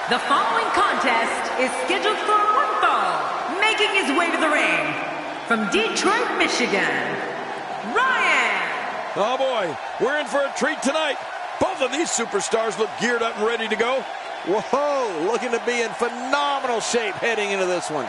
The following contest is scheduled for one fall, making his way to the ring from Detroit, Michigan, Ryan. Oh boy, we're in for a treat tonight. Both of these superstars look geared up and ready to go. Whoa, looking to be in phenomenal shape heading into this one.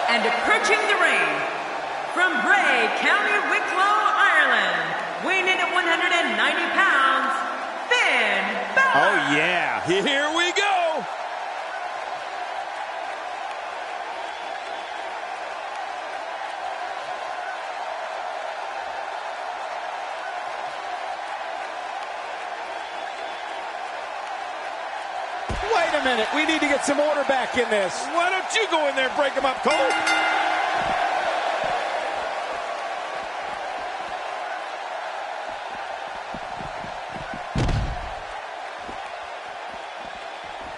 And approaching the ring, from Bray, County Wicklow, Ireland, weighing in at 190 pounds, Finn Balor. Oh yeah, here we go. Wait a minute, we need to get some order back in this. Why don't you go in there and break him up, Cole?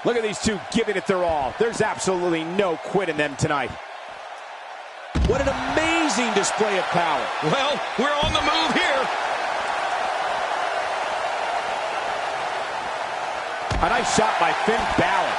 Look at these two giving it their all. There's absolutely no quit in them tonight. What an amazing display of power. Well, we're on the move here. A nice shot by Finn Balor.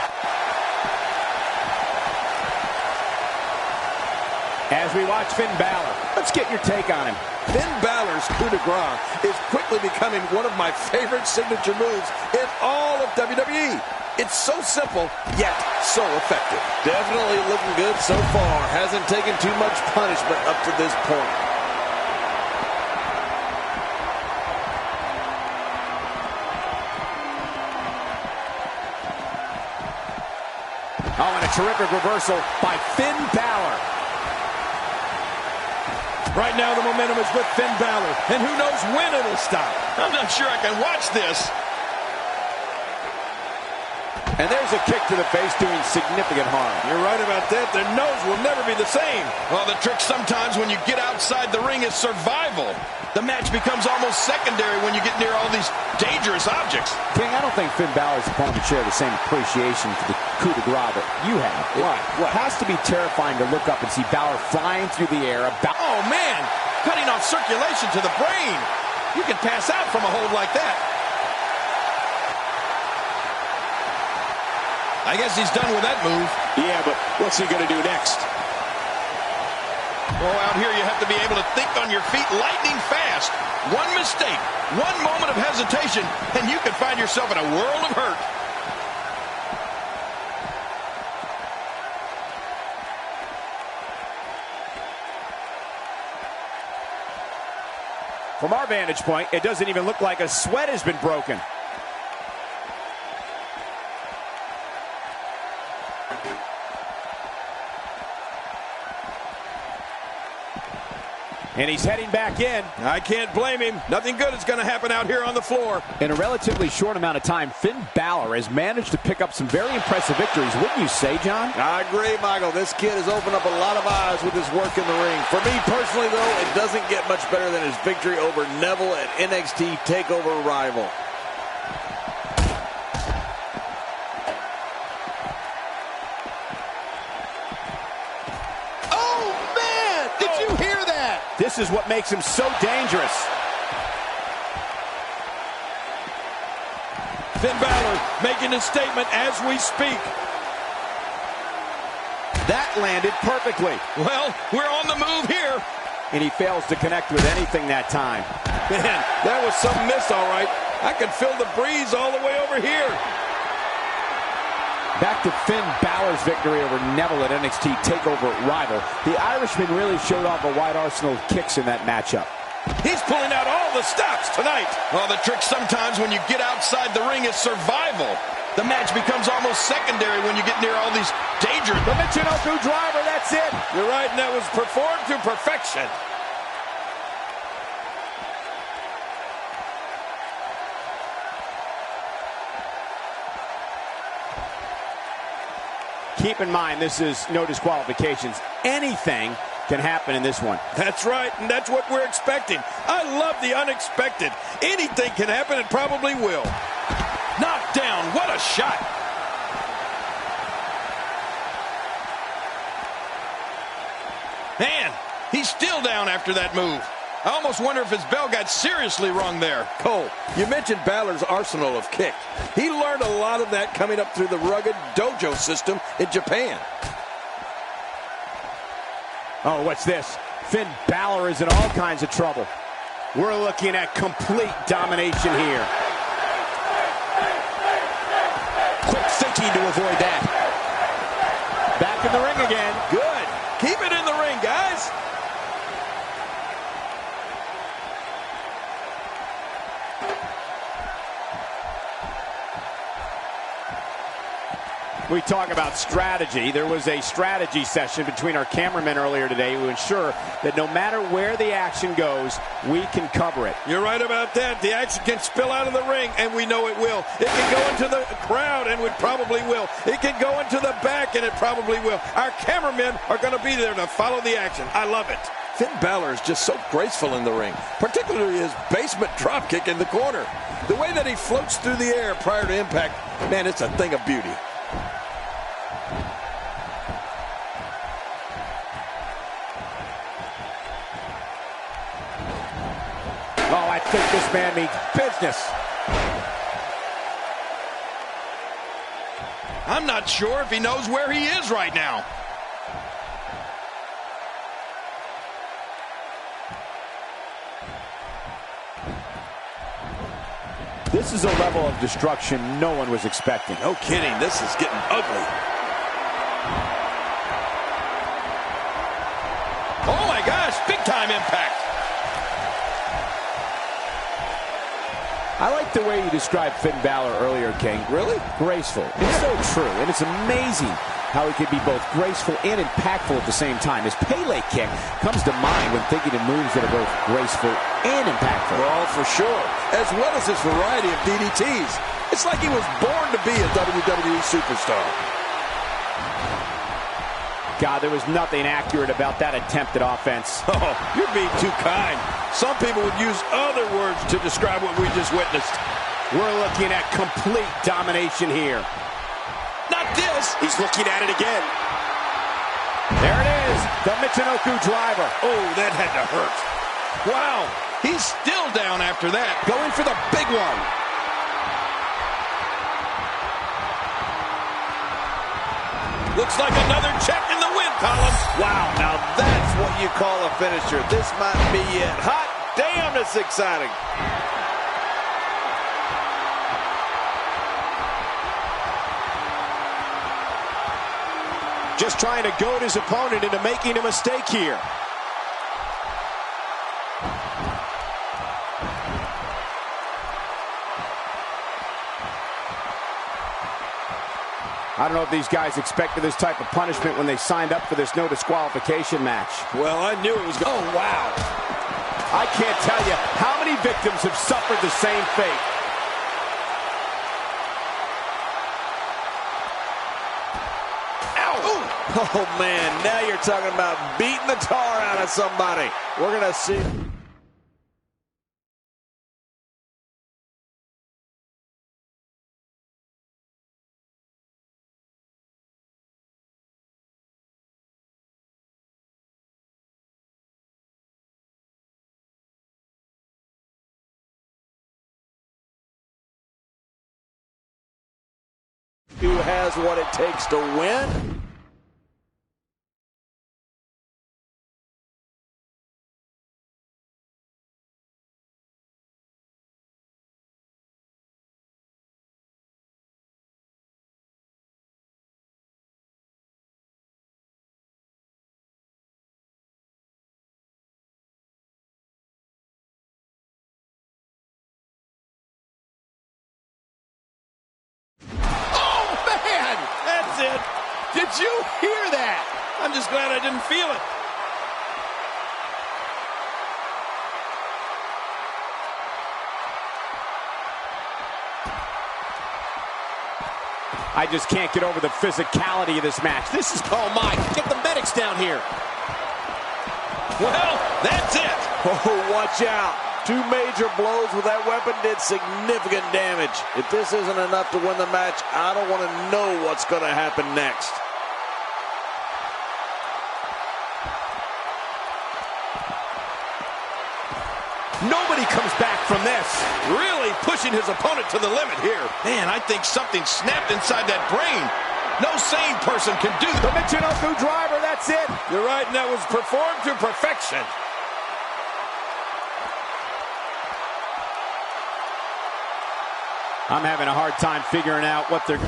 As we watch Finn Balor, let's get your take on him. Finn Balor's coup de grace is quickly becoming one of my favorite signature moves in all of WWE. It's so simple, yet so effective. Definitely looking good so far. Hasn't taken too much punishment up to this point. Oh, and a terrific reversal by Finn Balor. Right now, the momentum is with Finn Balor, and who knows when it'll stop. I'm not sure I can watch this. And there's a kick to the face doing significant harm. You're right about that. Their nose will never be the same. Well, the trick sometimes when you get outside the ring is survival. The match becomes almost secondary when you get near all these dangerous objects. King, I don't think Finn Balor's opponent share the same appreciation for the coup de grace that you have. It has to be terrifying to look up and see Balor flying through the air. Oh, man! Cutting off circulation to the brain. You can pass out from a hold like that. I guess he's done with that move. Yeah, but what's he going to do next? Oh, out here you have to be able to think on your feet lightning fast. One mistake, one moment of hesitation, and you can find yourself in a world of hurt. From our vantage point, it doesn't even look like a sweat has been broken. And he's heading back in. I can't blame him. Nothing good is going to happen out here on the floor. In a relatively short amount of time, Finn Balor has managed to pick up some very impressive victories. Wouldn't you say, John? I agree, Michael. This kid has opened up a lot of eyes with his work in the ring. For me personally, though, it doesn't get much better than his victory over Neville at NXT TakeOver Rival. This is what makes him so dangerous. Finn Balor making a statement as we speak. That landed perfectly. Well, we're on the move here. and he fails to connect with anything that time. Man, that was some miss, all right. I can feel the breeze all the way over here. Back to Finn Balor's victory over Neville at NXT TakeOver Rival. The Irishman really showed off a wide arsenal of kicks in that matchup. He's pulling out all the stops tonight. Well, the trick sometimes when you get outside the ring is survival. The match becomes almost secondary when you get near all these dangerous... The Michinoku driver, that's it. You're right, and that was performed to perfection. Keep in mind, this is no disqualifications. Anything can happen in this one. That's right, and that's what we're expecting. I love the unexpected. Anything can happen, and probably will. Knocked down. What a shot. Man, he's still down after that move. I almost wonder if his bell got seriously wrong there. Cole, you mentioned Balor's arsenal of kick. He learned a lot of that coming up through the rugged dojo system in Japan. Oh, what's this? Finn Balor is in all kinds of trouble. We're looking at complete domination here. Quick thinking to avoid that. Back in the ring again. Good. Keep it in the ring, guys. We talk about strategy. There was a strategy session between our cameramen earlier today to ensure that no matter where the action goes, we can cover it. You're right about that. The action can spill out of the ring, and we know it will. It can go into the crowd, and it probably will. It can go into the back, and it probably will. Our cameramen are going to be there to follow the action. I love it. Finn Balor is just so graceful in the ring, particularly his basement dropkick in the corner. The way that he floats through the air prior to impact, man, it's a thing of beauty. Oh, I think this man means business. I'm not sure if he knows where he is right now. This is a level of destruction no one was expecting. No kidding, this is getting ugly. Oh my gosh, big time impact. I like the way you described Finn Balor earlier, King. Really? Graceful. It's so true, and it's amazing how he could be both graceful and impactful at the same time. His Pele kick comes to mind when thinking of moves that are both graceful and impactful. Well, for sure. As well as his variety of DDTs. It's like he was born to be a WWE superstar. God, there was nothing accurate about that attempted offense. Oh, you're being too kind. Some people would use other words to describe what we just witnessed. We're looking at complete domination here. Not this. He's looking at it again. There it is, the Michinoku driver. Oh, that had to hurt. Wow, he's still down after that. Going for the big one. Looks like another check in the win column. Wow, now that's what you call a finisher. This might be it. Hot damn, it's exciting. Just trying to goad his opponent into making a mistake here. I don't know if these guys expected this type of punishment when they signed up for this no disqualification match. Well, I knew it was going. Oh, wow. I can't tell you how many victims have suffered the same fate. Ow! Oh, man, now you're talking about beating the tar out of somebody. We're going to see. Who has what it takes to win? Did you hear that? I'm just glad I didn't feel it. I just can't get over the physicality of this match. This is, oh my, get the medics down here. Well, that's it. Oh, watch out. 2 major blows with that weapon did significant damage. If this isn't enough to win the match, I don't want to know what's going to happen next. Nobody comes back from this. Really pushing his opponent to the limit here. Man, I think something snapped inside that brain. No sane person can do that. The Michinoku driver, that's it. You're right, and that was performed to perfection. I'm having a hard time figuring out what they're...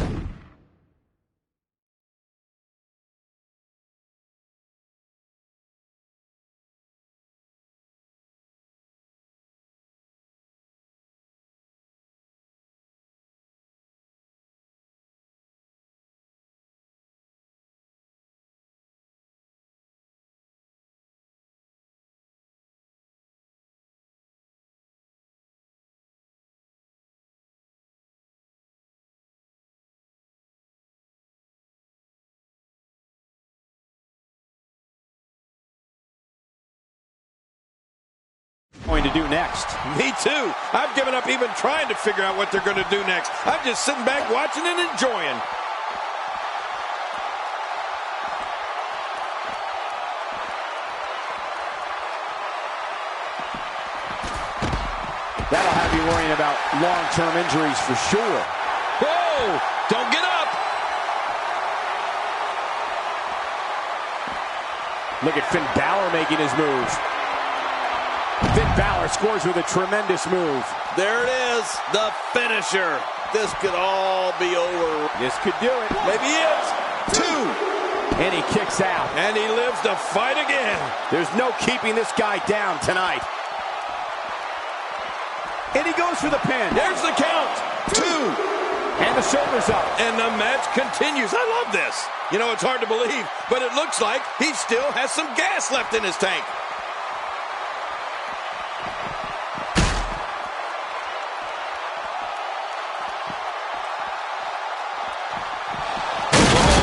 going to do next. Me too. I've given up even trying to figure out what they're going to do next. I'm just sitting back watching and enjoying. That'll have you worrying about long-term injuries for sure. Whoa! Don't get up! Look at Finn Balor making his move. Finn Balor scores with a tremendous move. There it is, the finisher. This could all be over. This could do it. Maybe it's 2. And he kicks out. And he lives to fight again. There's no keeping this guy down tonight. And he goes for the pin. There's the count. 2. And the shoulders up. And the match continues. I love this. You know, it's hard to believe, but it looks like he still has some gas left in his tank.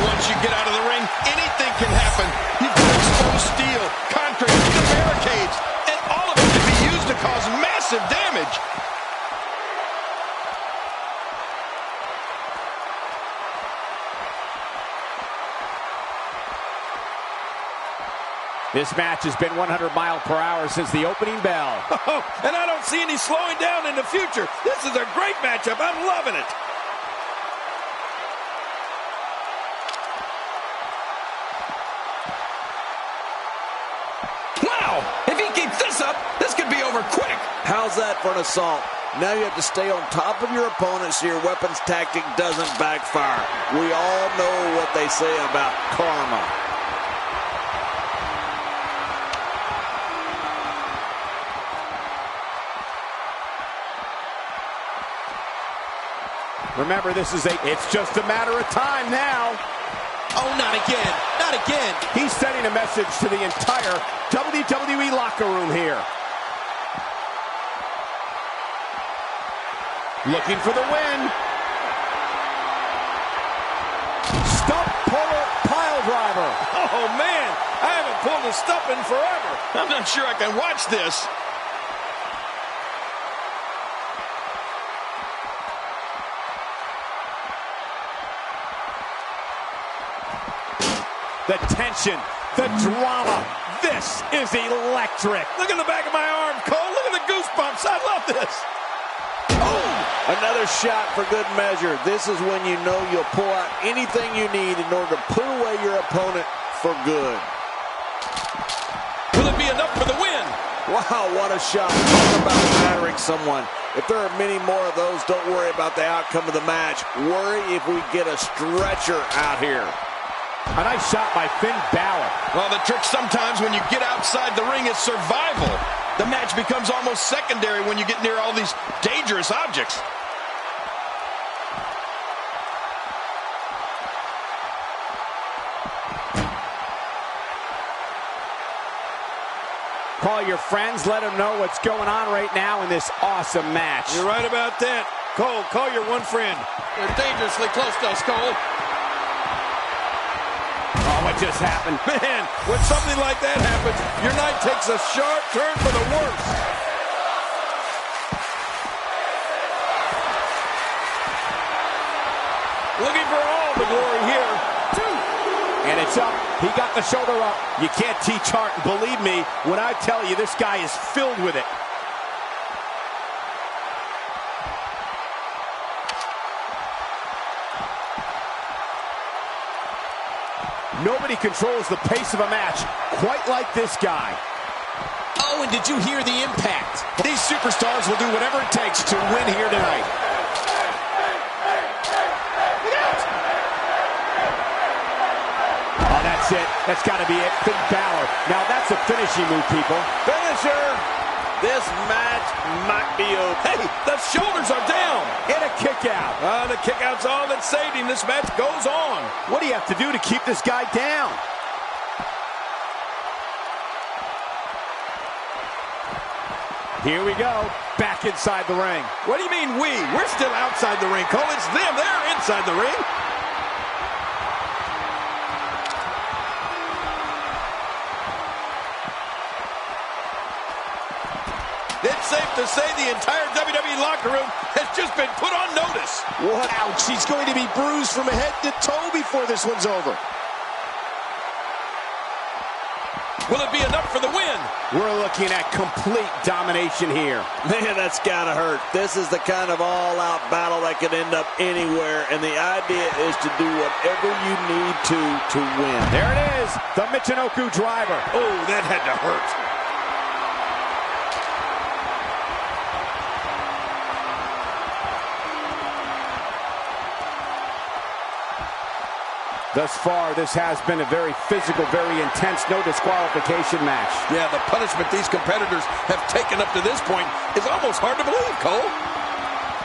Once you get out of the ring, anything can happen. You've got exposed steel, concrete, the barricades, and all of it can be used to cause massive damage. This match has been 100 miles per hour since the opening bell. Oh, and I don't see any slowing down in the future. This is a great matchup. I'm loving it. Wow! If he keeps this up, this could be over quick. How's that for an assault? Now you have to stay on top of your opponent so your weapons tactic doesn't backfire. We all know what they say about karma. Remember, it's just a matter of time now. Oh, not again. Not again. He's sending a message to the entire WWE locker room here. Looking for the win. Stump puller pile driver. Oh, man. I haven't pulled a stump in forever. I'm not sure I can watch this. The tension, the drama. This is electric. Look at the back of my arm, Cole. Look at the goosebumps. I love this. Oh, another shot for good measure. This is when you know you'll pull out anything you need in order to put away your opponent for good. Will it be enough for the win? Wow, what a shot. Talk about battering someone. If there are many more of those, don't worry about the outcome of the match. Worry if we get a stretcher out here. A nice shot by Finn Balor. Well, the trick sometimes when you get outside the ring is survival. The match becomes almost secondary when you get near all these dangerous objects. Call your friends, let them know what's going on right now in this awesome match. You're right about that. Cole, call your one friend. They're dangerously close to us, Cole. Oh, what just happened? Man, when something like that happens, your night takes a sharp turn for the worse. Looking for all the glory here. And it's up. He got the shoulder up. You can't teach heart. And believe me when I tell you, this guy is filled with it. Nobody controls the pace of a match quite like this guy. Oh, and did you hear the impact? These superstars will do whatever it takes to win here tonight. Oh, that's it. That's got to be it. Finn Balor. Now that's a finishing move, people. Finisher. This match might be over. Hey, the shoulders are down. And a kick out. The kick out's all that saved him. This match goes on. What do you have to do to keep this guy down? Here we go. Back inside the ring. What do you mean we? We're still outside the ring, Cole. It's them. They're inside the ring. It's safe to say the entire WWE locker room has just been put on notice. What? Ouch, he's going to be bruised from head to toe before this one's over. Will it be enough for the win? We're looking at complete domination here. Man, that's gotta hurt. This is the kind of all-out battle that could end up anywhere, and the idea is to do whatever you need to win. There it is, the Michinoku driver. Oh, that had to hurt. Thus far, this has been a very physical, very intense, no disqualification match. Yeah, the punishment these competitors have taken up to this point is almost hard to believe, Cole.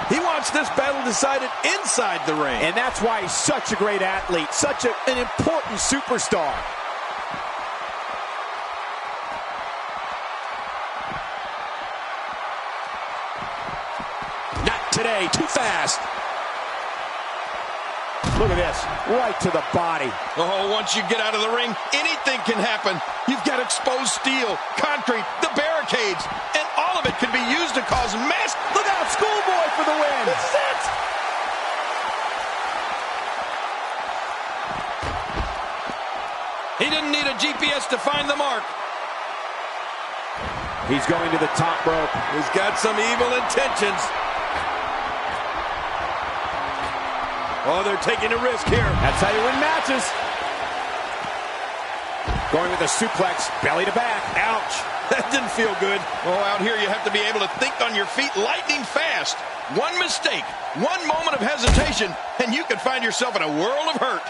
He wants this battle decided inside the ring. And that's why he's such a great athlete, such an important superstar. Not today, too fast. Look at this, right to the body. Oh, once you get out of the ring, anything can happen. You've got exposed steel, concrete, the barricades, and all of it can be used to cause mass. Look out, Schoolboy for the win. This is it. He didn't need a GPS to find the mark. He's going to the top rope. He's got some evil intentions. Oh, they're taking a risk here. That's how you win matches. Going with a suplex, belly to back. Ouch. That didn't feel good. Oh, out here you have to be able to think on your feet lightning fast. One mistake, one moment of hesitation, and you can find yourself in a world of hurt.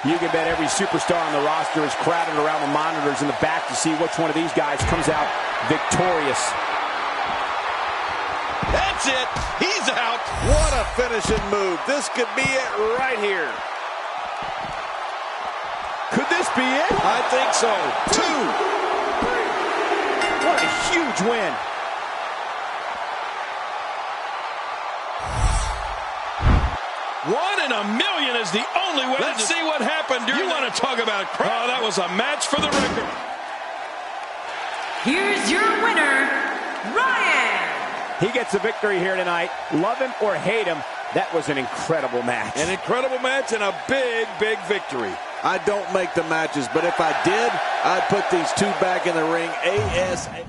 You can bet every superstar on the roster is crowded around the monitors in the back to see which one of these guys comes out victorious. That's it. He's out. What a finishing move. This could be it right here. Could this be it? I think so. 2. What a huge win. One in a million is the only way. Let's see what happened. You want to talk about crowd? That was a match for the record. Here's your winner, Ryan. He gets a victory here tonight. Love him or hate him, that was an incredible match. An incredible match and a big, big victory. I don't make the matches, but if I did, I'd put these two back in the ring ASAP.